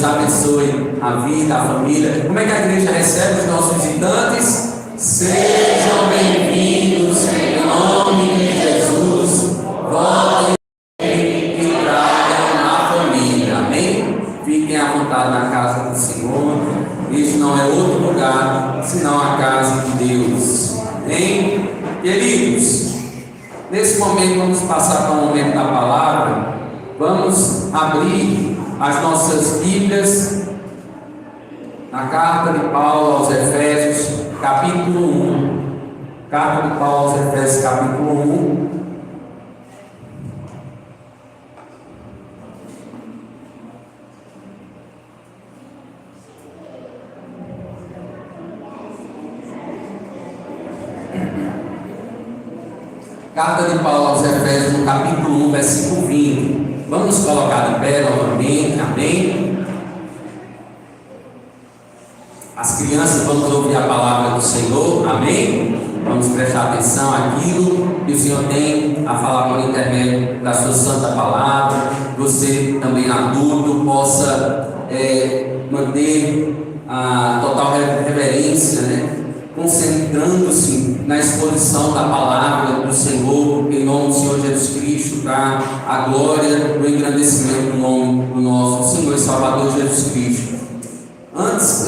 Deus abençoe a vida, a família. Como é que a igreja recebe os nossos visitantes? Sejam bem-vindos em nome de Jesus. Voltem e tragam a família. Amém? Fiquem à vontade na casa do Senhor. Este não é outro lugar senão a casa de Deus. Amém? Queridos, nesse momento vamos passar para o momento da palavra. Vamos abrir as nossas Bíblias na carta de Paulo aos Efésios, capítulo 1. Carta de Paulo aos Efésios, capítulo 1. Carta de Paulo aos Efésios, no capítulo 1, versículo 20. Vamos colocar de pé novamente, amém? As crianças vão ouvir a palavra do Senhor, amém? Vamos prestar atenção àquilo que o Senhor tem a falar por intermédio da sua santa palavra. Você também adulto possa manter a total reverência, né? Concentrando-se na exposição da palavra do Senhor, em nome do Senhor Jesus Cristo, para a glória do engrandecimento do nome do nosso Senhor e Salvador Jesus Cristo. Antes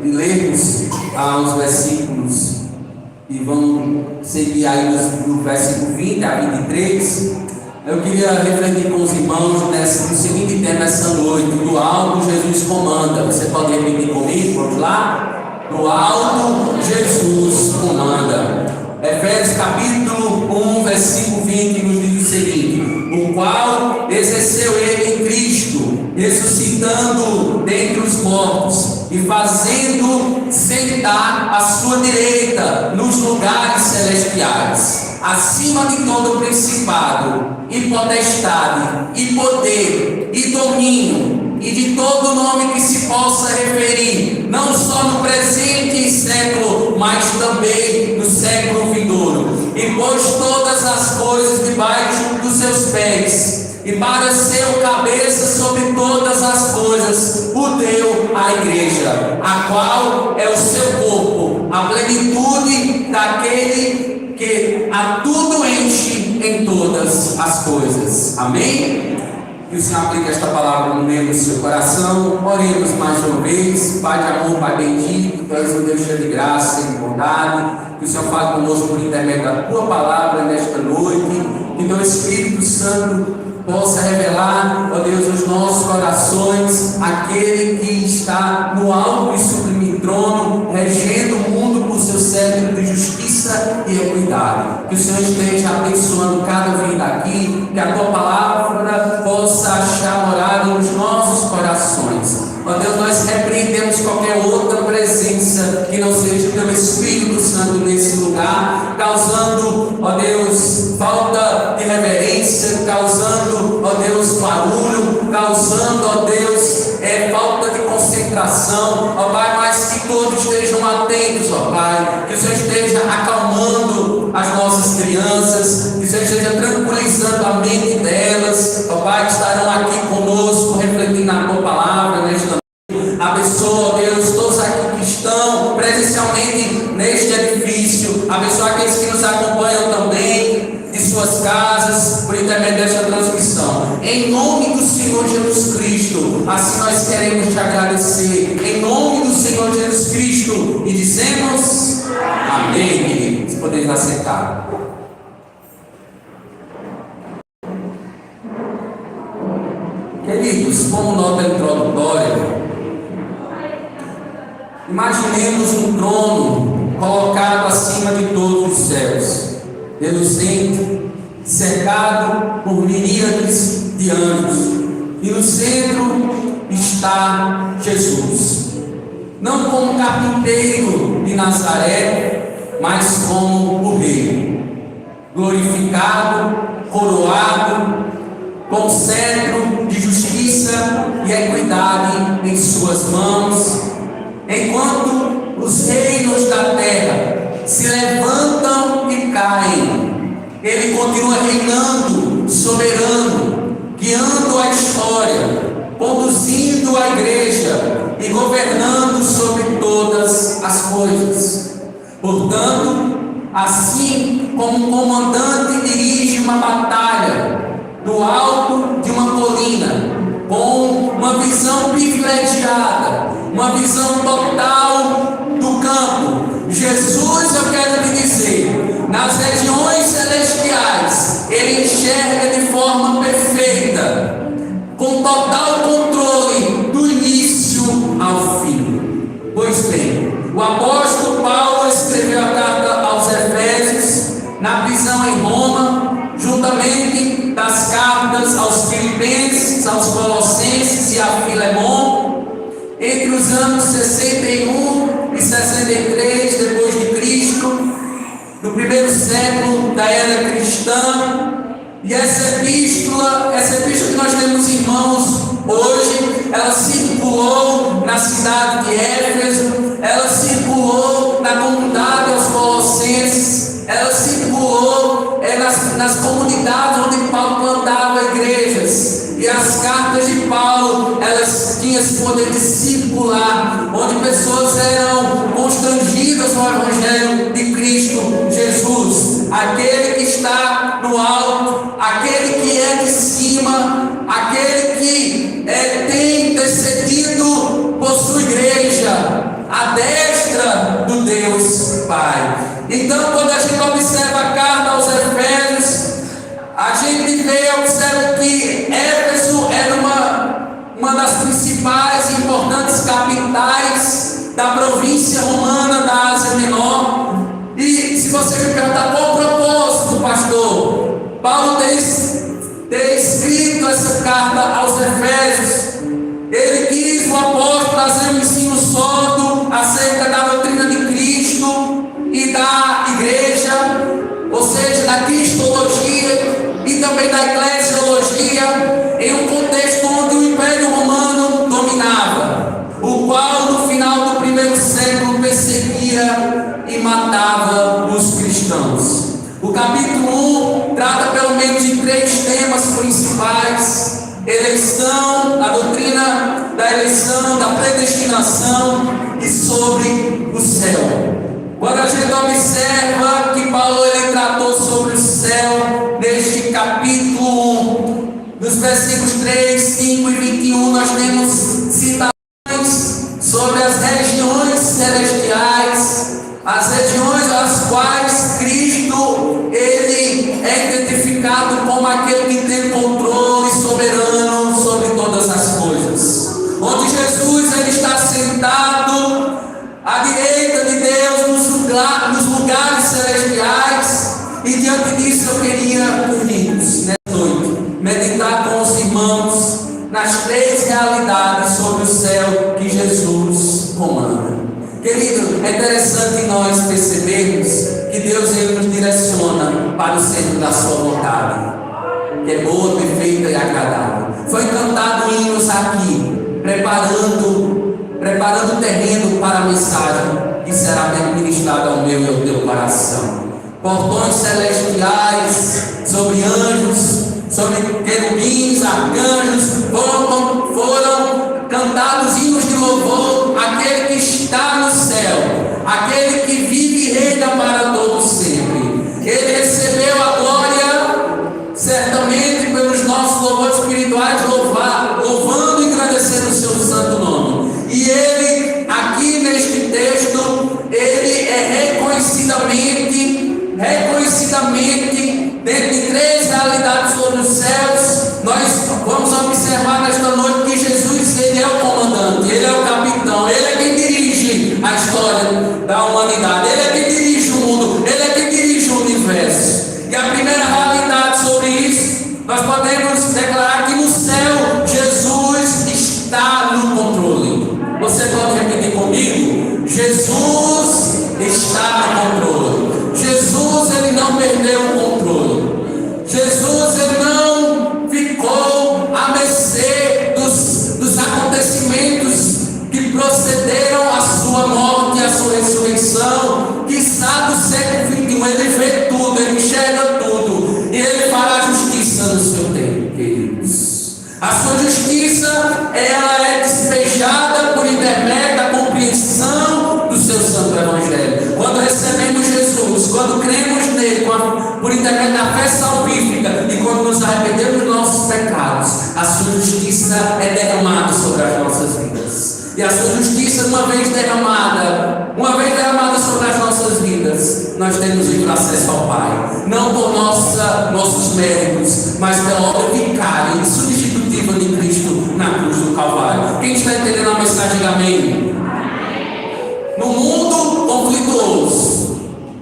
de lermos os versículos, e vamos seguir aí do versículo 20 a 23, eu queria refletir com os irmãos no seguinte tema essa noite: do alto Jesus comanda. Você pode repetir comigo? Vamos lá? Do alto Jesus comanda. Efésios capítulo 1, versículo 20 nos diz o seguinte: o qual exerceu ele em Cristo, ressuscitando dentre os mortos e fazendo sentar à sua direita nos lugares celestiais, acima de todo principado e potestade e poder e domínio e de todo nome que se possa referir, não só no presente século, mas também no século vindouro. E pôs todas as coisas debaixo dos seus pés, e para ser o cabeça sobre todas as coisas, o deu à igreja, a qual é o seu corpo, a plenitude daquele que a tudo enche em todas as coisas. Amém? Que o Senhor aplique esta palavra no meio do seu coração. Oremos mais uma vez. Pai de amor, Pai bendito, Tu és um Deus cheio de graça e de bondade. Que o Senhor fale conosco por intermédio da Tua palavra nesta noite. Que Teu Espírito Santo possa revelar, ó Deus, os nossos corações, aquele que está no alto e sublime trono, regendo o mundo por seu cetro de justiça e equidade. Que o Senhor esteja abençoando cada vida aqui, que a Tua palavra possa achar morada nos nossos corações. Ó Deus, nós repreendemos qualquer outra presença que não seja pelo Espírito Santo nesse lugar, causando, ó Deus, falta de reverência, causando, ó Deus, barulho, causando, ó Deus, falta de concentração, ó Pai, mas que todos estejam atentos, ó Pai, que o Senhor esteja acalmando as nossas crianças, que o Senhor esteja tranquilizando a mente delas, ó Pai, que estarão aqui conosco, refletindo na Tua palavra nesta noite. Abençoa, ó Deus, todos aqui que estão presencialmente neste edifício, abençoa aqueles que nos acompanham também de suas casas, por intermédio desta transmissão. Em nome do Senhor Jesus Cristo, assim nós queremos te agradecer. Em nome do Senhor Jesus Cristo, e dizemos amém, queridos. Podemos aceitar. Queridos, como nota introdutória, imaginemos um trono colocado acima de todos os céus, reluzente, cercado por miríades de anjos, e no centro está Jesus, não como carpinteiro de Nazaré, mas como o Rei, glorificado, coroado, com cetro de justiça e equidade em suas mãos, enquanto os reinos da terra se levantam e caem, Ele continua reinando, soberano, guiando a história, conduzindo dirigindo a igreja e governando sobre todas as coisas. Portanto, assim como um comandante dirige uma batalha do alto de uma colina, com uma visão privilegiada, uma visão total do campo, Jesus, eu quero lhe dizer, nas regiões celestiais, ele enxerga de forma perfeita, com total controle do início ao fim. Pois bem, o apóstolo Paulo escreveu a carta aos Efésios na prisão em Roma, juntamente das cartas aos Filipenses, aos Colossenses e a Filemon, entre os anos 61 e 63 depois de Cristo, no primeiro século da era cristã. E essa epístola que nós temos em mãos hoje, ela circulou na cidade de Éfeso, ela circulou na comunidade aos Colossenses, ela circulou nas comunidades onde Paulo plantava igrejas. E as cartas de Paulo, elas tinham esse poder de circular, onde pessoas eram constrangidas no Evangelho de Cristo Jesus, aquele que está no alto, aquele que é de cima, aquele que tem intercedido por sua igreja, à destra do Deus Pai. Então, quando a gente observa a carta aos Efésios, a gente observa que Éfeso era uma das principais e importantes capitais da província romana da Ásia Menor. E se você me perguntar qual o propósito, pastor, Paulo ter escrito essa carta aos Efésios, ele quis, o apóstolo, trazer um ensino sólido acerca da doutrina de Cristo e da igreja, ou seja, da cristologia e também da eclesiologia, em um contexto onde o Império Romano dominava, o qual no final do primeiro século perseguia e matava os cristãos. O capítulo 1 trata pelo menos de 3 temas principais: eleição, a doutrina da eleição, da predestinação e sobre o céu. Quando a gente observa que Paulo ele tratou sobre o céu neste capítulo 1, nos versículos 3, 5 e 21, nós temos citações sobre as regiões celestiais, as regiões às quais Cristo ele é identificado como aquele que tem controle soberano sobre todas as coisas, onde Jesus ele está sentado à direita de Deus nos lugares celestiais. E diante disso eu queria unir-nos nessa noite, meditar com os irmãos nas 3 realidades sobre o céu que Jesus comanda. Querido, é interessante nós percebermos que Deus ele nos direciona para o centro da sua vontade, que é boa, perfeita e agradável. Foi cantado hinos aqui, preparando o terreno para a mensagem que será ministrada ao meu e ao teu coração. Portões celestiais, sobre anjos, sobre querubins, arcanjos, foram cantados hinos de louvor àquele que está no céu, aquele que vive e reina para todo sempre. Ele recebeu a glória, certamente pelos nossos louvores espirituais, louvando e engrandecendo o seu santo nome. E ele, aqui neste texto, ele é reconhecidamente, dentro de 3 realidades sobre os céus, nós vamos observar nesta noite que Jesus ele é o comandante, ele é o capitão, ele é quem dirige a história da humanidade, ele é quem dirige o mundo. E a sua justiça, uma vez derramada sobre as nossas vidas, nós temos livre acesso ao Pai. Não por nossos méritos, mas pela obra vicária e substitutiva de Cristo na cruz do Calvário. Quem está entendendo a mensagem, diga amém. No mundo conflituoso,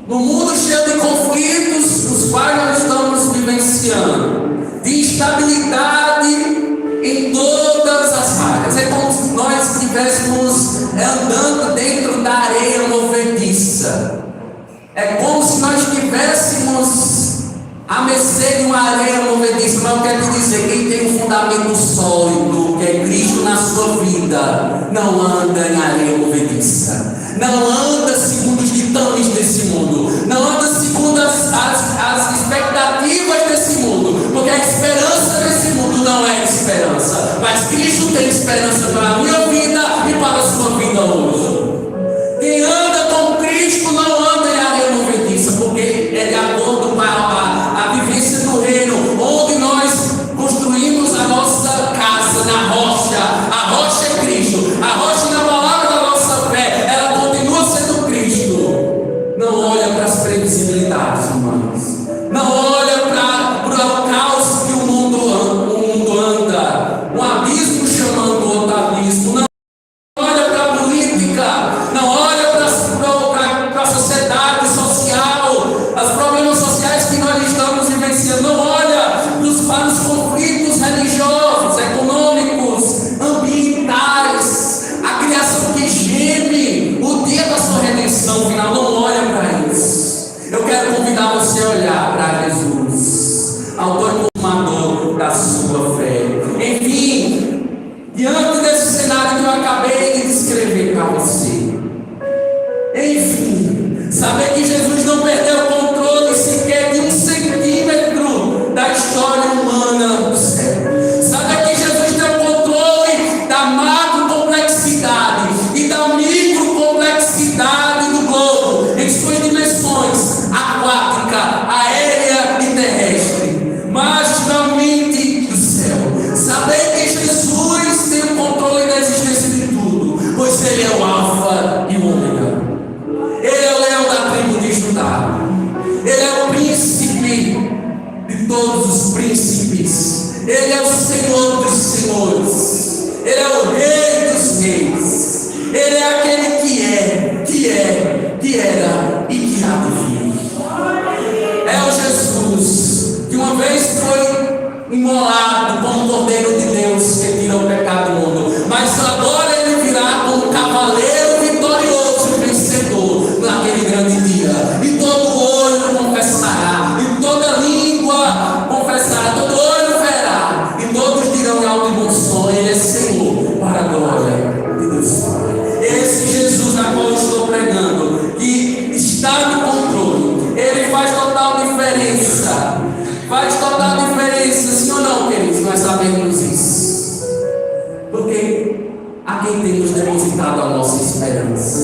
no mundo cheio de conflitos, os quais nós estamos vivenciando, de instabilidade em todas as áreas, é como se nós estivéssemos andando dentro da areia movediça. É como se nós estivéssemos à mercê de uma areia movediça. Mas eu quero te dizer, quem tem um fundamento sólido, que é Cristo na sua vida, não anda em areia movediça, não anda segundo os ditames desse mundo, não anda segundo as expectativas desse mundo, porque a esperança desse mundo não é esperança, mas Cristo tem esperança para a minha vida e para a sua vida hoje. Quem anda com Cristo não anda em areia movediça, porque é de acordo com a vivência do reino, onde nós construímos a nossa casa na rocha. A rocha é Cristo, a rocha na palavra da nossa fé, ela continua sendo Cristo. Não olha para as previsibilidades humanas, não olha para o caos que o mundo anda, um abismo chamando outro abismo, não olha para a política, não olha para a sociedade social, os problemas sociais que nós estamos vivenciando, não olha para os conflitos religiosos, econômicos, ambientais, a criação que geme, o dia da sua redenção final, não olha para isso. Eu quero convidar você a olhar para Jesus, autor e consumador da sua fé. Enfim, diante desse cenário que eu acabei de descrever para você, enfim, saber que Jesus não perdeu o controle sequer de 1 centímetro da história humana do céu. Saber que Jesus tem o controle da macro complexidade e da micro complexidade do globo, em suas dimensões aquática, aérea e terrestre, magistralmente do céu. Saber que Jesus tem o controle da existência de tudo, pois Ele é o Alfa e o Ômega. Ele é o leão da tribo de Judá. Ele é o príncipe de todos os príncipes. Ele é o Senhor dos senhores. Ele é o Rei dos reis. Ele é aquele que era e que há de vir. É o Jesus que uma vez foi imolado como Cordeiro de Deus que tira o pecado do mundo, mas agora Ele virá como cavaleiro vitorioso e vencedor naquele grande dia, e todo olho confessará, e toda língua confessará, todo olho verá, e todos dirão em alto e bom som: Ele é Senhor, para a glória de Deus Pai. Esse Jesus na qual eu estou pregando, que está no controle, Ele faz total diferença. Faz total diferença, sim ou não, queridos? Nós sabemos isso, porque a quem temos depositado a nossa esperança.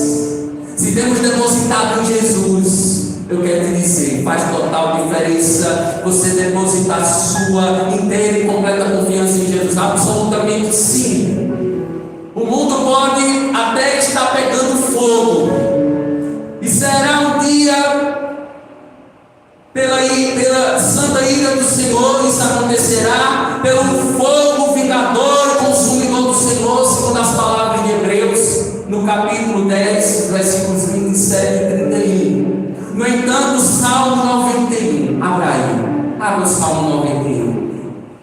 Se temos depositado em Jesus, eu quero te dizer, faz total diferença você depositar sua inteira e completa confiança em Jesus. Absolutamente sim. O mundo pode até estar pegando fogo, e será um dia, pela santa ira do Senhor, isso acontecerá, pelo fogo vingador e consumidor do Senhor, segundo as palavras de Hebreus, no capítulo 10, versículos 27 e 31. No entanto, o Salmo 91, abra o Salmo 91.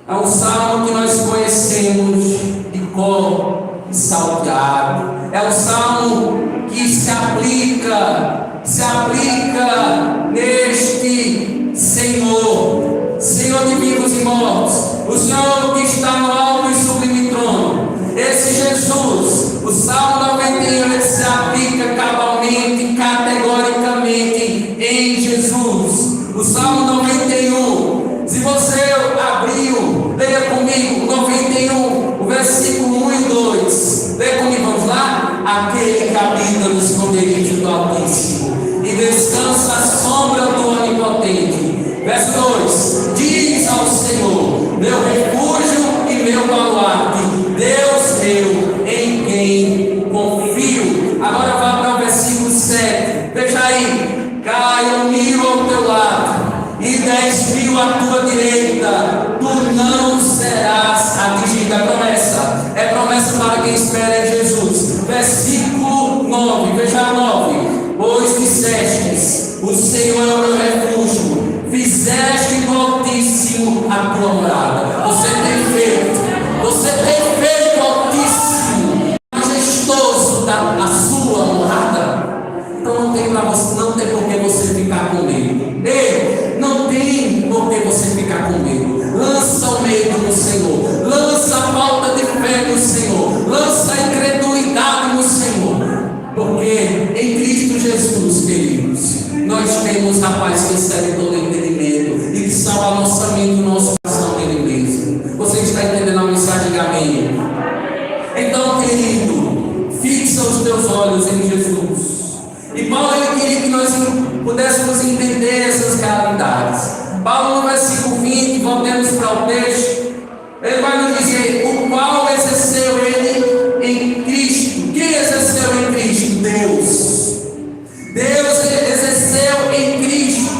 É um salmo que nós conhecemos de cor e salteado. É um salmo que se aplica neste Senhor de vivos e mortos, o Senhor que está no alto e sublime trono. Esse Jesus, o Salmo 91, ele se aplica cabalmente, categoricamente em Jesus. O Salmo 91, se você abriu, leia comigo, 91, o versículo 1 e 2. Leia comigo, vamos lá? Aquele que habita no esconderijo do Altíssimo e descansa à sombra do Onipotente. Verso 2: diz ao Senhor, meu refúgio e meu baluarte, Deus meu, em quem subiu à tua direita, tu não serás atingido. É promessa. É promessa para quem espera em Jesus. Versículo 9, veja 9. Pois dissestes, o Senhor é o meu refúgio, fizeste do Altíssimo a tua morada. Você tem feito Altíssimo, majestoso a sua morada. Então não tem por que você ficar com medo. Ei, não tem por que você ficar com medo. Lança o medo no Senhor, lança a falta de fé no Senhor, lança a incredulidade no Senhor. Porque em Cristo Jesus, queridos, nós temos a paz que excede todo entendimento e que salva a nossa mente e o nosso coração dele mesmo. Você está entendendo a mensagem? Amém? Então, querido, fixa os teus olhos em Jesus. E Paulo, ele queria que nós pudéssemos entender essas realidades. Paulo, no versículo 20, voltemos para o texto, ele vai nos dizer: o qual exerceu ele em Cristo. Quem exerceu em Cristo? Deus exerceu em Cristo,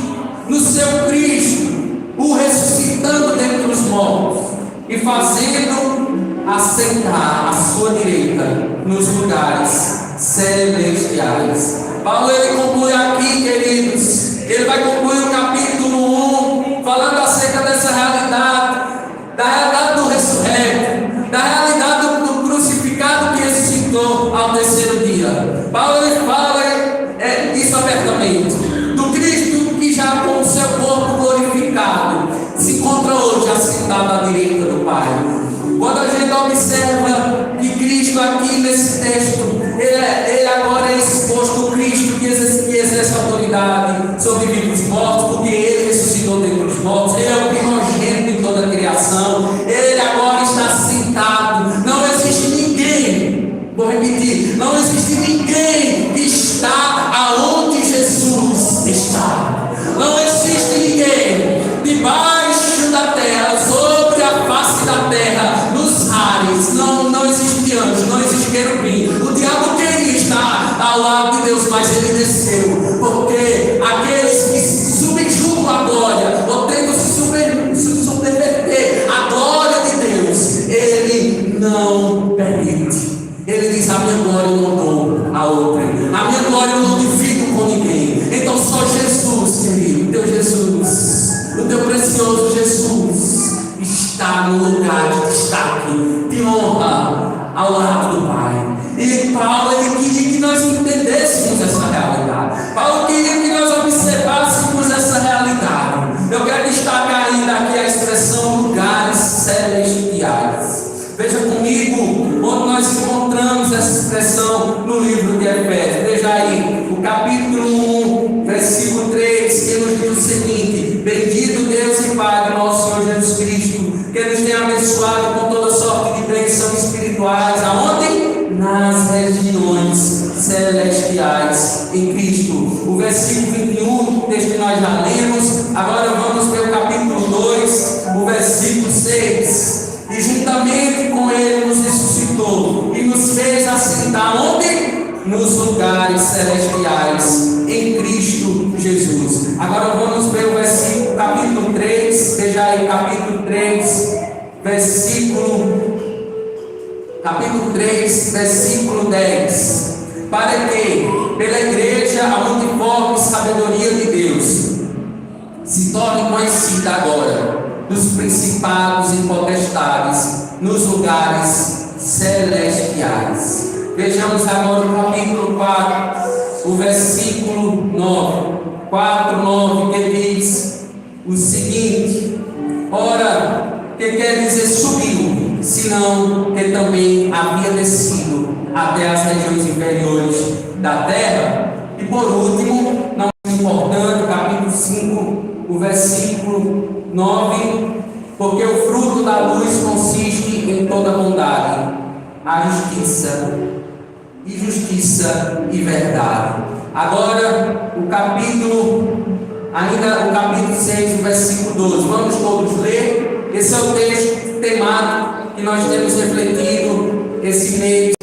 no seu Cristo, o ressuscitando dentre os mortos e fazendo assentar à sua direita nos lugares celestiais. Paulo, ele conclui aqui, queridos, ele vai concluir o capítulo 1 falando acerca dessa realidade, da realidade do ressurrecto, da realidade do crucificado que ressuscitou ao terceiro dia. Paulo, ele fala isso abertamente, do Cristo que já com o seu corpo glorificado se encontra hoje assentado à direita do Pai. Quando a gente observa que Cristo aqui nesse texto, ele agora é exposto o Cristo que exerce autoridade sobre vivos e mortos, porque ele ressuscitou dentre os mortos, ele é o primogênito de toda a criação, ele agora está sentado. Não existe ninguém, vou repetir, não existe ninguém que está aonde Jesus está. Não existe ninguém debaixo da terra, sobre a face da terra, nos ares. Não existe anjo, não existe querubim. O diabo queria estar ao lado de Deus, mas ele desceu, porque aqueles que subjugam a glória, ou tentam subverter a glória de Deus, ele não permite. Ele diz: a minha glória eu não dou a outra, a minha glória eu não divido com ninguém. Então só Jesus, querido, teu Jesus, o teu precioso Jesus, está no lugar de destaque, de honra, ao lado do Pai. E Paulo, ele queria que nós entendêssemos essa realidade. Paulo queria que nós observássemos essa realidade. Eu quero destacar ainda aqui a expressão lugares celestiais. Veja comigo onde nós encontramos essa expressão no livro de Efésios. Veja aí, o capítulo 1, versículo 3, que nos diz o seguinte: bendito Deus e Pai do nosso Senhor Jesus Cristo, que nos tem abençoado com toda sorte de bênçãos espirituais. Aonde? Nas regiões celestiais em Cristo. O versículo 21, texto que nós já lemos. Agora vamos ver o capítulo 2, o versículo 6. E juntamente com ele nos ressuscitou e nos fez assentar onde? Nos lugares celestiais em Cristo Jesus. Agora vamos ver o versículo, capítulo 3, veja aí, capítulo 3, capítulo 3, versículo 10. Para que, pela igreja, a multiforme sabedoria de Deus se torne conhecida agora dos principados e potestades nos lugares celestiais. Vejamos agora o capítulo 4, o versículo 9, 4:9, que diz o seguinte: ora, que quer dizer subiu, senão que também havia descido até as regiões inferiores da terra. E por último, não mais importante, capítulo 5, o versículo 9, porque o fruto da luz consiste em toda bondade, a justiça e verdade. Agora o capítulo 6, o versículo 12. Vamos todos ler. Esse é o texto temático que nós temos refletido esse mês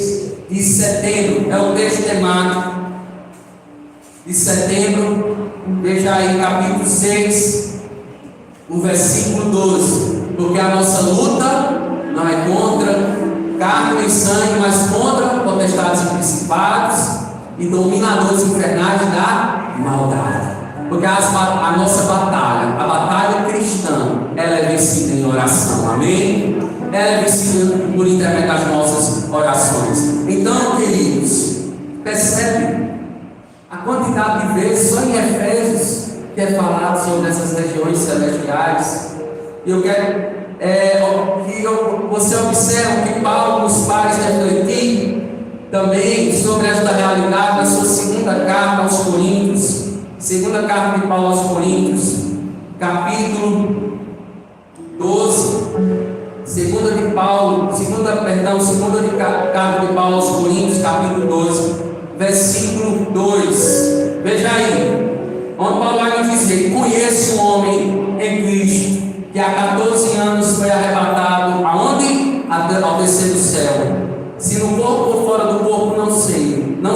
de setembro. É o texto temático de setembro. Veja aí, capítulo 6, o versículo 12, porque a nossa luta não é contra carne e sangue, mas contra potestades e principados e dominadores infernais da maldade. Porque a nossa batalha, a batalha cristã, ela é vencida em oração, amém? Ela é vencida por intermédio das nossas orações. Então, queridos, percebe a quantidade de vezes só em Efésios que é falado sobre essas regiões celestiais. Eu quero que você observe que Paulo nos faz refletir também sobre esta realidade na sua segunda carta aos Coríntios. Segunda carta de Paulo aos Coríntios, capítulo 12. Segunda carta de Paulo aos Coríntios, capítulo 12, versículo 2. Veja aí, onde Paulo vai nos dizer: conheço um homem em Cristo que há 14 anos foi arrebatado aonde? Ao terceiro céu. Se no corpo ou fora do corpo, não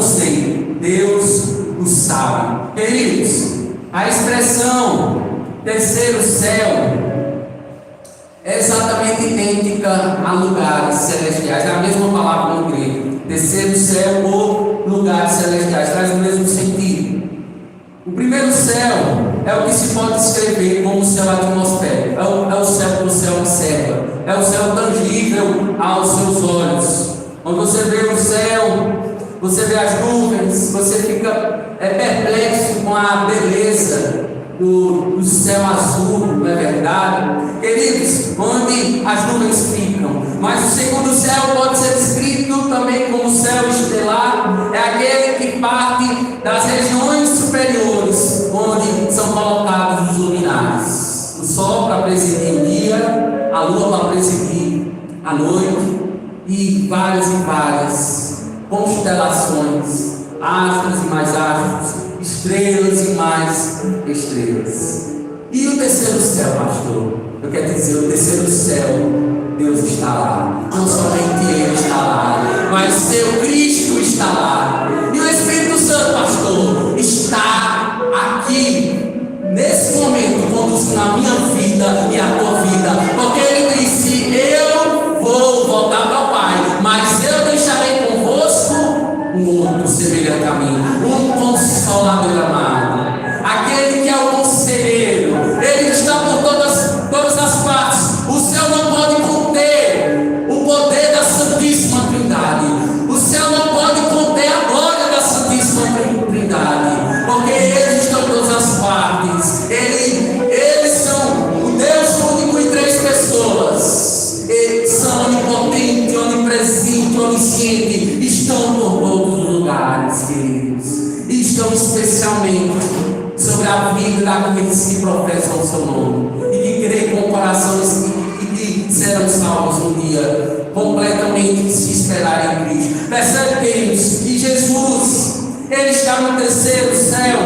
sei. Deus o sabe. Queridos, a expressão terceiro céu é exatamente idêntica a lugares celestiais. É a mesma palavra no grego. Terceiro céu ou lugares celestiais, traz o mesmo sentido. O primeiro céu é o que se pode descrever como o céu atmosférico. É o céu que você observa. É o céu tangível aos seus olhos. Quando você vê o céu, você vê as nuvens, você fica perplexo com a beleza do céu azul, não é verdade? Queridos, onde as nuvens ficam. Mas o segundo céu pode ser descrito também como céu estelar. É aquele que parte das regiões superiores, onde são colocados os luminares. O sol para presidir o dia, a lua para presidir a noite, e várias constelações, astros e mais astros, estrelas e mais estrelas. E o terceiro céu, pastor? Eu quero dizer, o terceiro céu, Deus está lá. Não somente Ele está lá, mas seu Cristo está lá. E o Espírito Santo, pastor, está aqui, nesse momento, conduzindo a minha vida e a tua vida. Porque Ele disse: eu vou voltar para o Pai, mas eu deixarei convosco um outro semelhante a mim, um consolador amado, aquele que é o conselheiro. Ele está por todas as partes. O céu não pode conter o poder da Santíssima Trindade. O céu não pode conter a glória da Santíssima Trindade, porque eles estão em todas as partes. Eles são o Deus único em três pessoas. Eles são onipotente, onipresente, onisciente. Estão por todos os lugares, queridos. E estão especialmente sobre a vida daqueles que professam o seu nome e que creem com o coração e que serão salvos um dia, completamente se esperarem em Cristo. Percebe, queridos, que Jesus, Ele está no terceiro céu.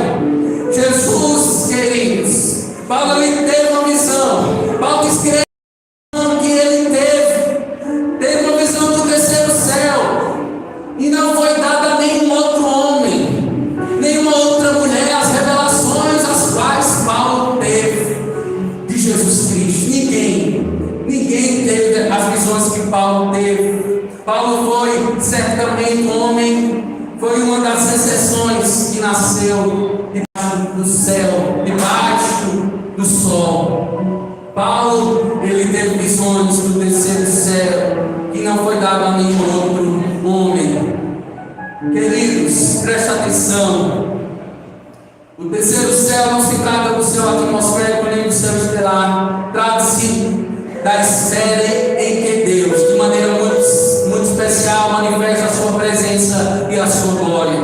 Jesus, queridos, Paulo ele teve uma visão. Paulo escreve que ele teve uma visão do terceiro céu, e não foi dada a nenhum outro homem, nenhuma outra mulher, as revelações as quais Paulo teve de Jesus Cristo. Ninguém teve as visões que Paulo teve. Paulo foi certamente um homem, foi uma das exceções que nasceu debaixo do céu, debaixo do sol. Paulo, ele teve visões do terceiro céu, que não foi dado a nenhum outro homem. Queridos, preste atenção. O terceiro céu não se trata do céu atmosférico nem do céu estelar. Trata-se da esfera em que Deus, de maneira muito especial, manifesta a sua presença e a sua glória.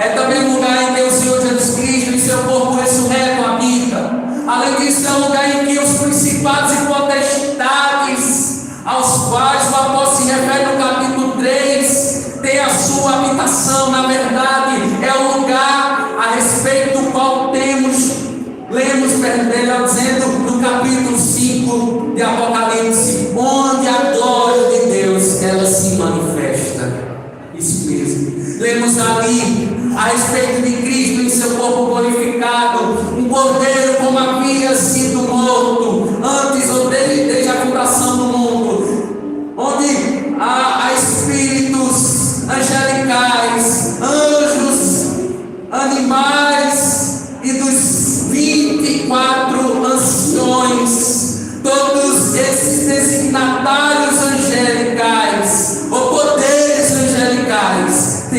É também o lugar em que o Senhor Jesus Cristo e seu corpo ressurreto habita. Além disso, é o lugar em que os principados e potestades, aos quais o apóstolo se refere no capítulo 3, tem a sua habitação. Na verdade, é o lugar a respeito do qual lemos melhor dizendo, no capítulo 5 de Apocalipse, onde a glória de Deus, ela se manifesta. Isso mesmo. Lemos ali a respeito de Cristo em seu corpo glorificado, um cordeiro como havia sido morto,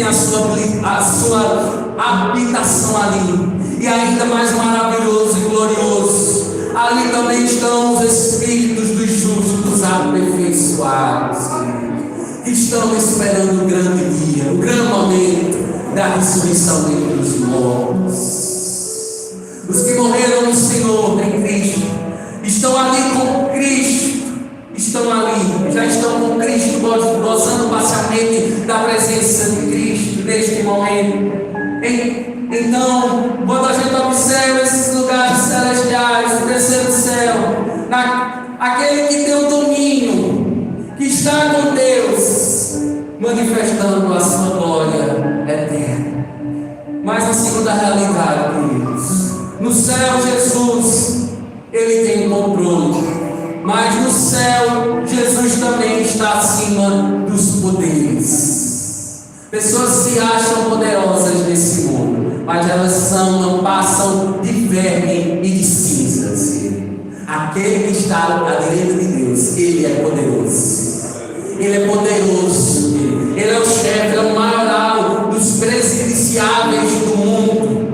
tem a sua habitação ali. E ainda mais maravilhoso e glorioso, ali também estão os espíritos dos justos aperfeiçoados, que estão esperando o grande dia, o grande momento da ressurreição dentre os mortos. Os que morreram no Senhor em Cristo estão ali com Cristo, já estão com Cristo, gozando parcialmente da presença de Cristo neste momento. Então, quando a gente observa esses lugares celestiais, o terceiro céu, aquele que tem o domínio, que está com Deus, manifestando a sua glória eterna. Mas a segunda realidade, queridos, no céu Jesus, Ele tem o controle, mas no céu Jesus também está acima dos poderes. Pessoas se acham poderosas nesse mundo, mas elas não passam de verme e de cinzas. Aquele que está à direita de Deus, Ele é poderoso. Ele é poderoso. Ele é o chefe, Ele é o maioral dos presidenciáveis do mundo.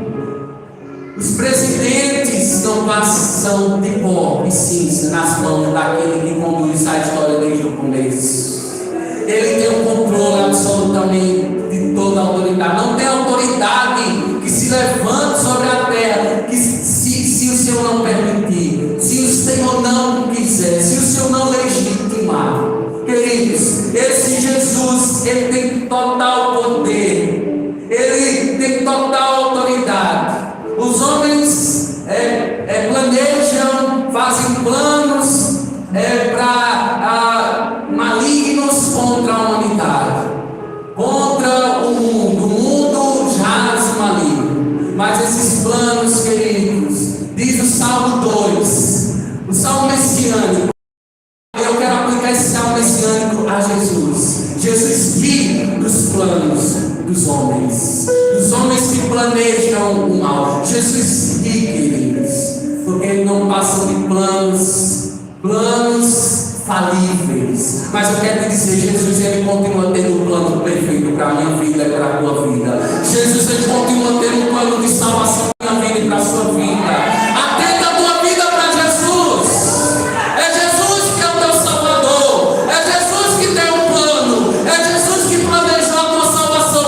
Os presidentes não passam de pó e cinza nas mãos daquele que conduz a história desde o começo. Ele tem o controle absolutamente de toda a autoridade. Não tem autoridade que se levante sobre a terra, que se o Senhor não permitir, se o Senhor não quiser, se o Senhor não legitimar. Queridos, esse Jesus, Ele tem total poder, Ele tem total autoridade. Os homens planejam, fazem planos malignos contra a humanidade, contra o mundo jaz maligno. Mas esses planos, queridos, diz o Salmo 2, o Salmo messiânico. Eu quero aplicar esse Salmo messiânico a Jesus. Jesus ri dos planos dos homens que planejam o mal. Jesus ri, queridos, porque Ele não passa de planos falíveis. Mas eu quero te dizer, Jesus, Ele continua tendo um plano perfeito para a minha vida e para a tua vida. Jesus, Ele continua tendo um plano de salvação para a minha vida e para a sua vida. Atenda a tua vida para Jesus. É Jesus que é o teu Salvador. É Jesus que tem um plano. É Jesus que planejou a tua salvação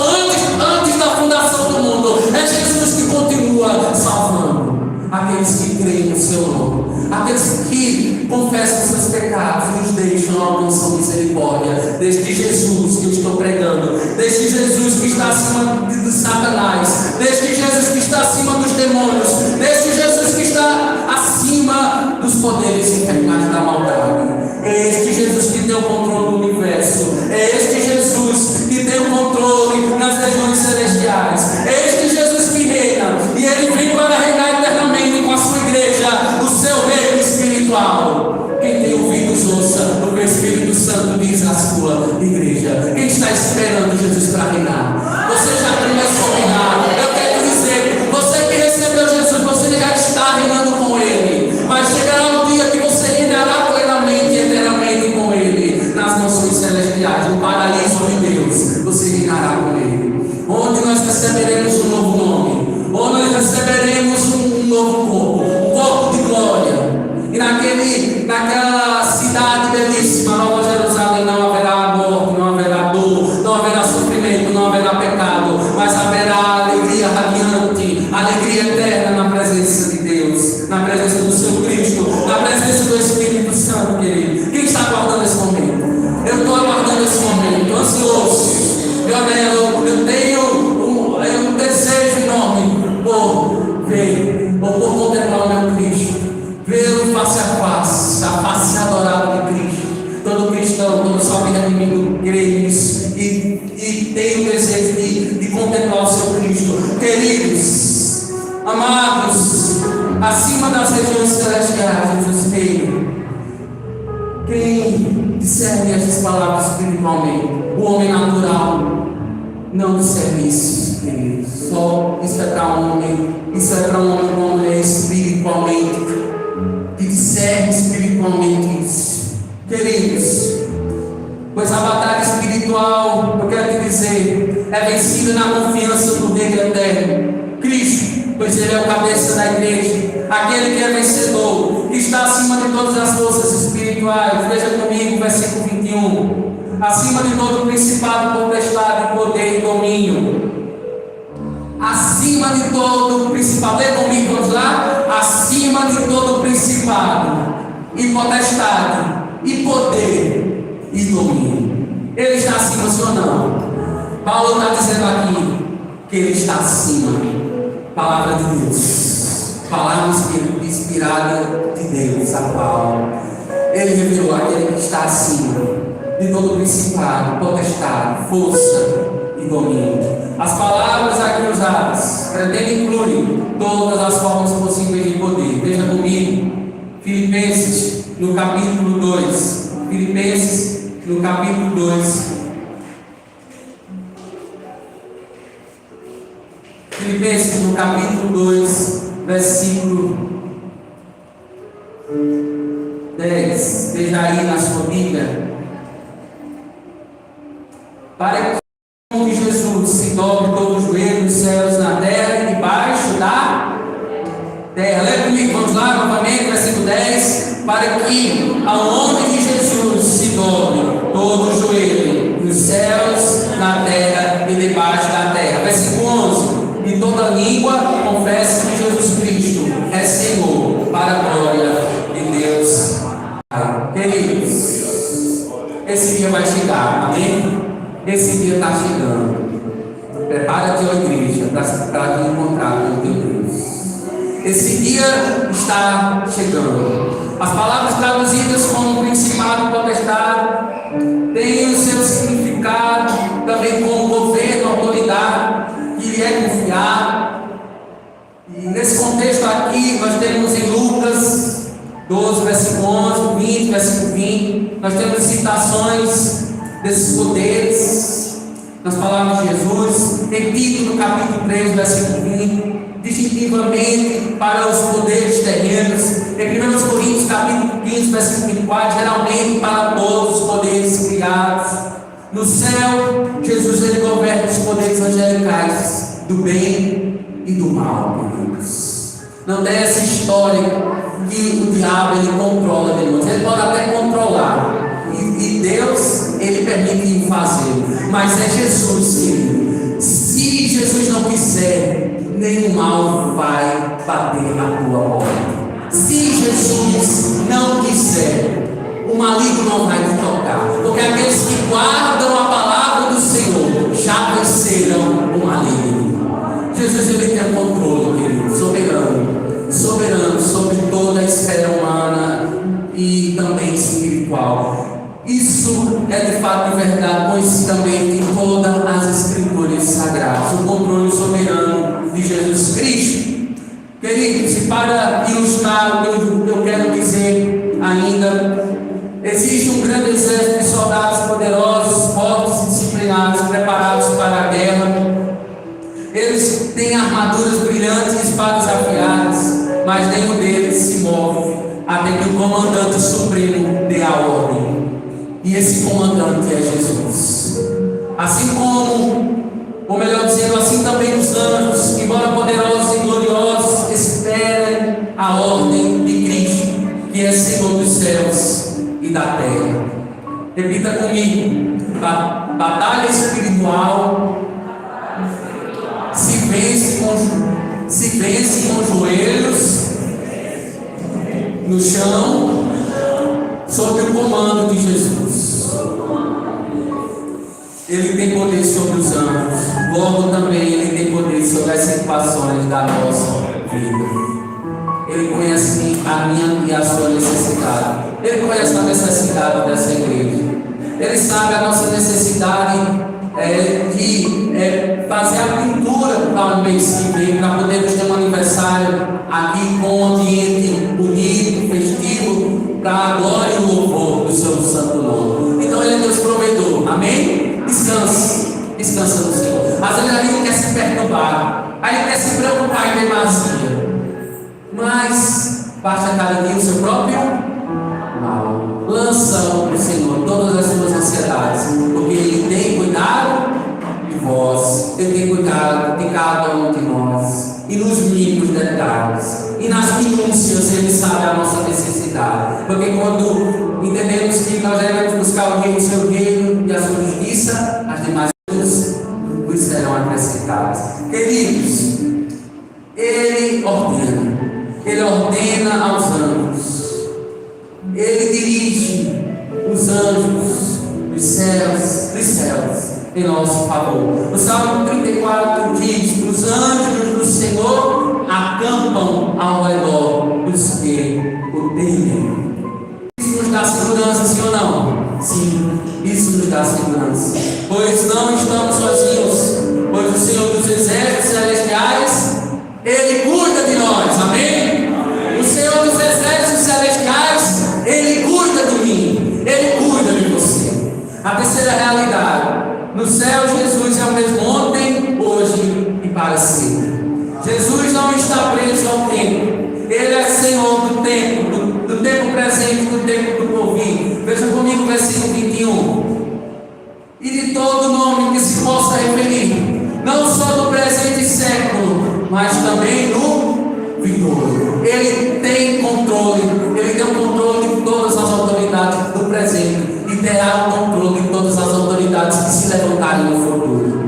antes da fundação do mundo. É Jesus que continua salvando aqueles que creem no seu nome, aqueles que confessam seus pecados e os deixam alcançar misericórdia. Deste Jesus que eu estou pregando, deste Jesus que está acima de Satanás, deste Jesus que está acima dos demônios, deste Jesus que está acima dos poderes infernais da maldade. É este Jesus que tem o controle do universo. É este Jesus que tem o controle nas regiões celestiais. É este Jesus que reina, e Ele vem para reinar eternamente com a sua igreja, o seu reino espiritual. Quem tem ouvidos ouça o que o Espírito Santo diz à sua igreja. Quem está esperando Jesus para reinar? Você já começou a reinar. Eu quero dizer, você que recebeu Jesus, você já está reinando com Ele. Mas chegará um dia que você reinará plenamente e eternamente com Ele nas nações celestiais, no paraíso de Deus. Você reinará com Ele, onde nós receberemos um novo nome, onde nós receberemos um novo corpo de glória. E naquela cidade belíssima, Nova Jerusalém, não haverá morte, não haverá dor, não haverá sofrimento, não haverá pecado, mas haverá alegria radiante, alegria eterna na presença de Deus, na presença do seu Cristo, na presença do Espírito Santo, querido. Quem está aguardando esse momento? Eu estou aguardando esse momento, ansioso. Eu tenho um desejo enorme por ver, ou por contemplar o meu Cristo, vê-lo face a face adorada de Cristo. Todo cristão, todo salvo redimido crê nisso e tem o desejo de contemplar o seu Cristo. Queridos, amados, acima das regiões celestiais, Jesus veio. Quem discerne essas palavras espiritualmente? O homem natural não discerne isso, queridos. Só isso é para um homem, uma mulher espiritualmente, que discerne espiritualmente isso. Queridos, pois a batalha espiritual, eu quero te dizer, é vencida na confiança do Rei eterno, Cristo, pois Ele é o cabeça da igreja, aquele que é vencedor, que está acima de todas as forças espirituais. Veja comigo o versículo 21. Acima de todo principado, potestade, poder e domínio. Acima de todo principado, lê comigo, vamos lá? Acima de todo principado, e potestade, e poder, e domínio. Ele está acima, sim ou não? Paulo está dizendo aqui que Ele está acima. Palavra de Deus, palavra inspirada de Deus a Paulo. Ele revelou aquele que está acima de todo principado, potestade, força e domínio. As palavras aqui usadas pretendem incluir todas as formas possíveis de poder. Veja comigo, Filipenses no capítulo 2. Filipenses no capítulo 2. Filipenses no capítulo 2, versículo 10. Veja aí na sua Bíblia. Para que Jesus se dobre todo o joelho nos céus, na terra e debaixo da terra. Lê comigo, vamos lá novamente, versículo 10. Para que ao nome de Jesus se dobre todo o joelho nos céus, na terra e debaixo da terra. Versículo 11. E toda língua confesse que Jesus Cristo é Senhor, para a glória de Deus. Queridos, esse dia vai chegar, amém? Esse dia está chegando. Prepara-te, ó igreja, para te encontrar com o teu Deus. Esse dia está chegando. As palavras traduzidas como principado e potestade têm o seu significado também como governo, autoridade, que lhe é confiado. E nesse contexto aqui, nós temos em Lucas 12, versículo 11, 20, versículo 20, nós temos citações desses poderes nas palavras de Jesus. Em Tito, no capítulo 3, versículo 20, distintivamente para os poderes terrenos. Em 1 Coríntios, capítulo 15, versículo 24, geralmente para todos os poderes criados. No céu, Jesus ele governa os poderes angelicais do bem e do mal, queridos. Não tem essa história que o diabo ele controla demônios. Ele pode até controlar, e Deus ele permite fazer, mas é Jesus, querido. Se Jesus não quiser, nenhum mal vai bater na tua porta. Se Jesus não quiser, o maligno não vai te tocar, porque aqueles que guardam a palavra do Senhor já venceram o maligno. Jesus ele tem o controle, querido, soberano sobre toda a esfera humana e também espiritual. Isso é de fato verdade, pois também tem todas as escrituras sagradas, o controle soberano de Jesus Cristo. Queridos, e para ilustrar o que eu quero dizer ainda, existe um grande exército de soldados poderosos, fortes e disciplinados, preparados para a guerra. Eles têm armaduras brilhantes e espadas afiadas, mas nenhum deles se move até que o comandante supremo dê a ordem. E esse comandante é Jesus. Assim como, ou melhor dizendo, assim também os anjos, embora poderosos e gloriosos, esperem a ordem de Cristo, que é Senhor dos céus e da terra. Repita comigo: batalha espiritual se vence com joelhos no chão, sob o comando de Jesus. Ele tem poder sobre os anjos, logo também ele tem poder sobre as situações da nossa vida. Ele conhece a minha e a sua necessidade. Ele conhece a necessidade dessa igreja. Ele sabe a nossa necessidade de fazer a pintura para o mês que vem, para podermos ter um aniversário aqui com um ambiente bonito, festivo, para a glória e o louvor do seu santo nome. Então ele é Deus provedor, amém? Descansa no Senhor. Às vezes a gente quer se perturbar, a gente quer se preocupar em demasia, mas basta cada dia o seu próprio mal. Lança no Senhor todas as suas ansiedades, porque Ele tem cuidado de vós. Ele tem cuidado de cada um de nós. E nos mínimos detalhes. E nas minúcias Ele sabe a nossa necessidade. Porque quando entendemos que nós devemos buscar o seu reino e a sua justiça, as demais coisas nos serão acrescentadas. Queridos, Ele ordena aos anjos. Ele dirige os anjos dos céus em nosso favor. O Salmo 34 diz: os anjos do Senhor acampam ao redor dos que o temem. Isso nos dá segurança, sim ou não? Sim, isso nos dá segurança. Pois não estamos sozinhos, pois o Senhor dos exércitos celestiais, Ele cuida de nós, amém? O Senhor dos exércitos celestiais, Ele cuida de mim, Ele cuida de você. A terceira realidade: no céu, Jesus é o mesmo ontem, hoje e para sempre. Jesus não está preso ao tempo. Ele é Senhor do tempo presente, do tempo do porvir. Veja comigo o versículo 21. E de todo nome que se possa referir, não só no presente século, mas também no vindouro. Ele tem controle de todas as autoridades do presente. E terá o controle de todas as autoridades que se levantarem no futuro.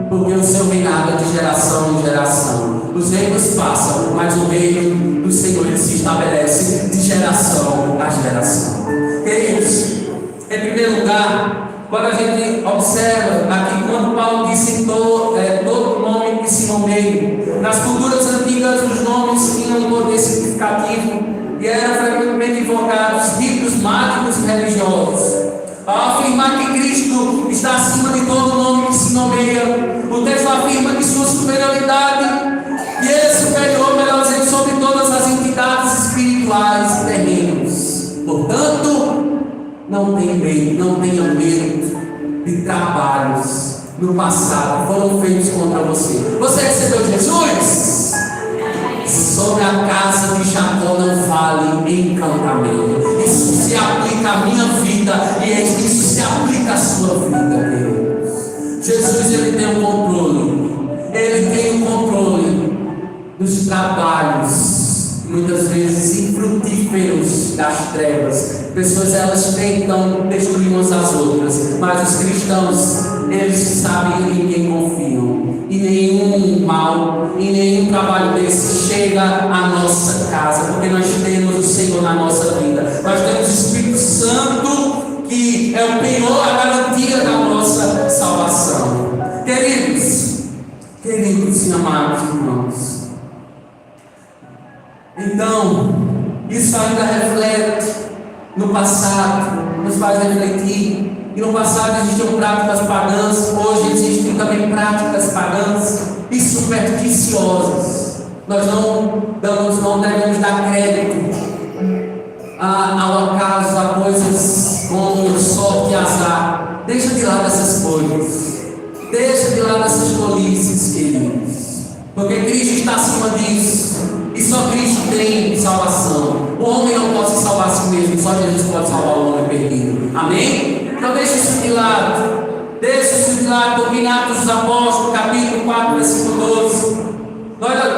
Porque o seu reinado é de geração em geração. Os reinos passam, mas o reino do Senhor se estabelece de geração a geração. Queridos, em primeiro lugar, quando a gente observa aqui, quando Paulo disse todo nome que se nomeia, nas culturas antigas os nomes tinham um poder significativo e eram frequentemente invocados ritos mágicos religiosos. Ao afirmar que Cristo está acima de todo nome que se nomeia, o texto afirma que sua superioridade e Ele é superior, melhor dizendo, sobre todas as entidades espirituais e terrenos. Portanto, não tenha medo de trabalhos no passado que foram feitos contra você. Você recebeu Jesus? Sobre a casa de Jacó não fale encantamento. Isso se aplica à minha vida e isso se aplica à sua vida, queridos. Jesus, Ele tem o controle. Ele tem o controle dos trabalhos, muitas vezes infrutíferos das trevas. Pessoas, elas tentam destruir umas às outras, mas os cristãos, eles sabem em quem confiam. E nenhum mal, e nenhum trabalho desse chega à nossa casa, porque nós temos o Senhor na nossa vida. Nós temos o Espírito Santo, que é o penhor, a garantia da nossa salvação. Queridos e amados irmãos, então, isso ainda reflete no passado, nos faz refletir. E no passado existiam práticas pagãs, hoje existem também práticas pagãs e supersticiosas. Nós não devemos dar crédito ao acaso, a coisas como sorte e azar. Deixa de lado essas coisas. Deixa de lado essas tolices, queridos. Porque Cristo está acima disso. E só Cristo tem salvação. O homem não pode se salvar a si mesmo, só Jesus pode salvar o homem perdido. Amém? Então deixa isso de lado. Porque em Atos dos Apóstolos, capítulo 4, versículo 12,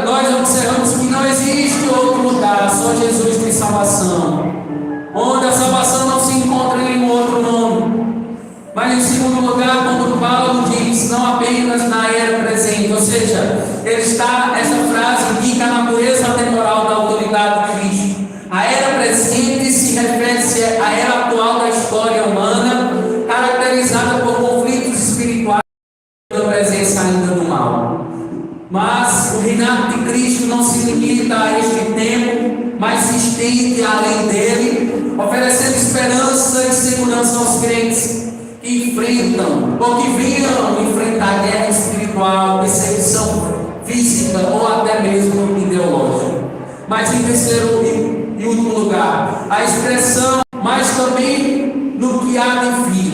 nós observamos que não existe outro lugar, só Jesus tem salvação. Onde a salvação não se encontra em nenhum outro nome. Mas em segundo lugar, quando Paulo diz, não apenas na era presente, ou seja, essa frase indica a natureza temporal da autoridade de Cristo. A era presente se refere-se à era atual da história humana, caracterizada por conflitos espirituais e pela presença ainda do mal. Mas o reinado de Cristo não se limita a este tempo, mas se estende além dele, oferecendo esperança e segurança aos crentes que enfrentam, ou que viram enfrentar guerra espiritual, perseguição física ou até mesmo ideológica. Mas em terceiro e último lugar, a expressão, mas também no que há de vir.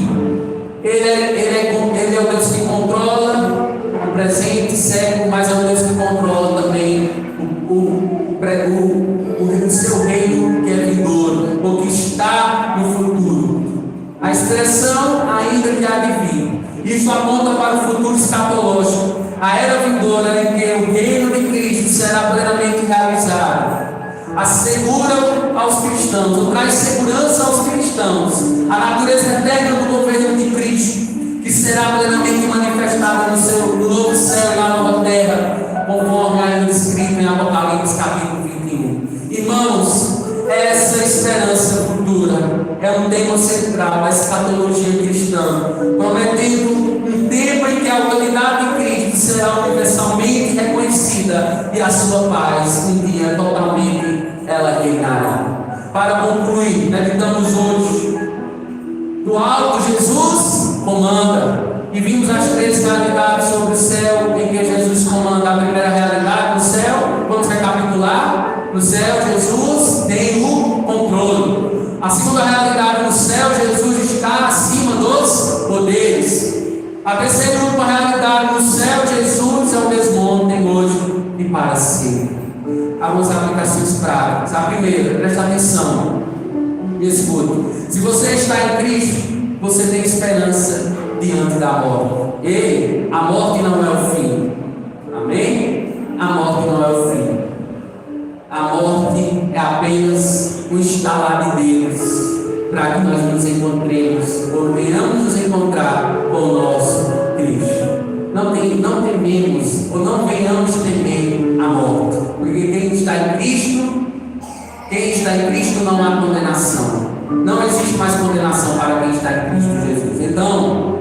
Ele é o Deus que controla o presente século, mas é o Deus que controla também o seu reino que é vindouro, o que está no futuro. A expressão ainda que há de vir. Isso aponta para o futuro escatológico, a era vindoura em que o reino de Cristo será plenamente realizado, assegura aos cristãos, ou traz segurança aos cristãos, a natureza eterna do governo de Cristo, que será plenamente manifestada no novo céu e na nova terra, conforme ainda escrito em Apocalipse capítulo 21. Irmãos, essa esperança futura é um tema central da escatologia cristã, prometendo um tempo em que a autoridade de Cristo será universalmente reconhecida e a sua paz um dia totalmente ela reinará. Para concluir, meditamos hoje do alto Jesus comanda, e vimos as três realidades sobre o céu em que Jesus comanda. A primeira realidade no céu, vamos recapitular: no céu Jesus tem o controle. A segunda realidade no céu, Jesus está acima dos poderes. A terceira e última realidade no céu, Jesus é o mesmo ontem, hoje e para sempre. Algumas aplicações práticas. A primeira, presta atenção e escute: se você está em Cristo, você tem esperança diante da morte. Ei, a morte não é o fim. Amém? A morte não é o fim. A morte é apenas um estalar de Deus para que nós nos encontremos, ou venhamos nos encontrar com o nosso Cristo. Não tememos, ou não venhamos temer a morte, porque quem está em Cristo não há condenação. Não existe mais condenação para quem está em Cristo Jesus. Então,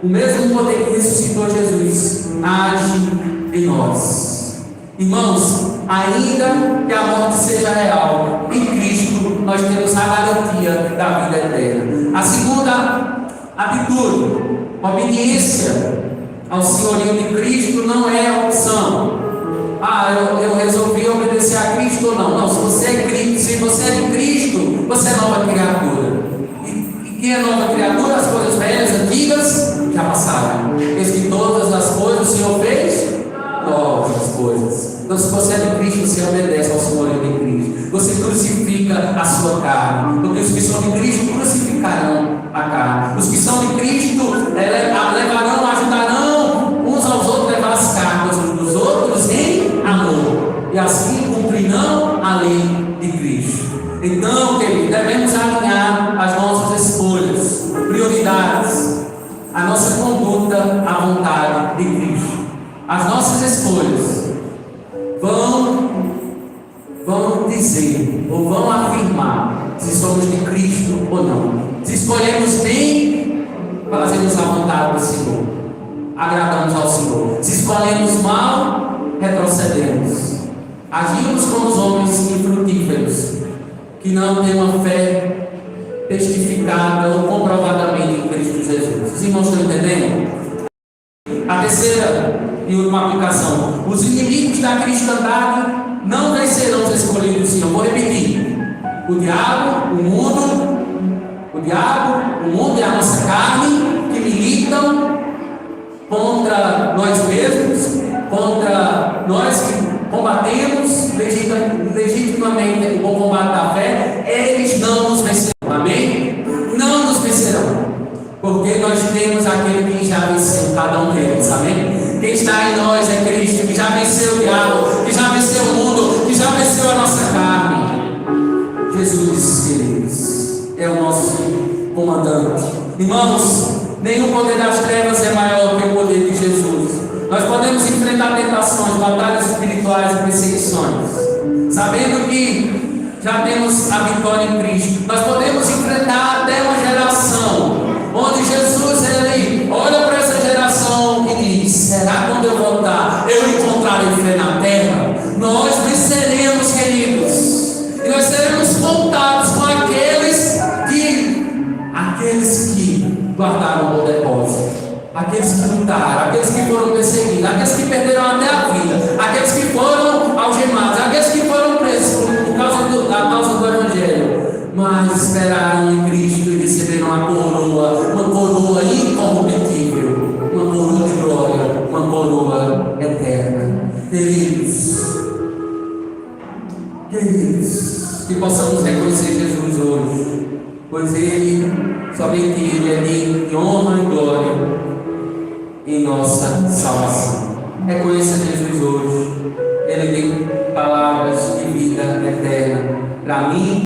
o mesmo poder que ressuscitou Jesus age em nós. Irmãos, ainda que a morte seja real, em Cristo nós temos a garantia da vida eterna. A segunda atitude, obediência ao senhorio de Cristo não é opção. Eu resolvi obedecer a Cristo ou não. Não, se você é de Cristo, você é nova criatura. E quem é nova criatura? As coisas velhas, antigas, já passaram. Eis que todas as coisas o Senhor fez novas coisas. Então, se você é de Cristo, você obedece ao senhorio de Cristo. Você crucifica a sua carne. Porque os que são de Cristo crucificarão a carne. Os que são de Cristo levarão, ajudarão uns aos outros a levar as cargas uns dos outros em amor. E assim cumprirão a lei de Cristo. Então, querido, devemos alinhar as nossas escolhas, prioridades, a nossa conduta à vontade de Cristo. As nossas escolhas vão dizer ou vão afirmar se somos de Cristo ou não. Se escolhemos bem, fazemos a vontade do Senhor, agradamos ao Senhor. Se escolhemos mal, retrocedemos. Agimos como os homens infrutíferos, que não têm uma fé testificada ou comprovadamente em Cristo Jesus. Os irmãos estão entendendo? A terceira e última aplicação: os inimigos da cristandade não vencerão os escolhidos do Senhor. Vou repetir: o diabo, o mundo e a nossa carne, que militam contra nós mesmos, contra nós que combatemos legitimamente o bom combate da fé, eles não nos vencerão. Amém? Não nos vencerão, porque nós temos aquele que já venceu cada um deles. Amém? Quem está em nós é Cristo, que já venceu o diabo, que já venceu o mundo, que já venceu a nossa carne. Jesus, queridos, é o nosso comandante. Irmãos, nenhum poder das trevas é maior que o poder de Jesus. Nós podemos enfrentar tentações, batalhas espirituais e perseguições, sabendo que já temos a vitória em Cristo. Nós podemos enfrentar até uma geração onde Jesus, ele olha para essa geração e diz: será quando eu voltar, eu encontrarei fé na terra? Nós venceremos, queridos, e nós seremos contados com aqueles que guardaram o depósito, aqueles que lutaram, aqueles que foram perseguidos, aqueles que perderam até a vida, aqueles que foram algemados, aqueles que foram presos por causa do Evangelho, mas esperaram em Cristo e receberam uma coroa incorruptível, uma coroa de glória, uma coroa eterna. Queridos, que possamos reconhecer Jesus hoje, pois somente Ele é digno de honra e glória em nossa salvação. Reconheça Jesus hoje. Ele tem palavras de vida eterna para mim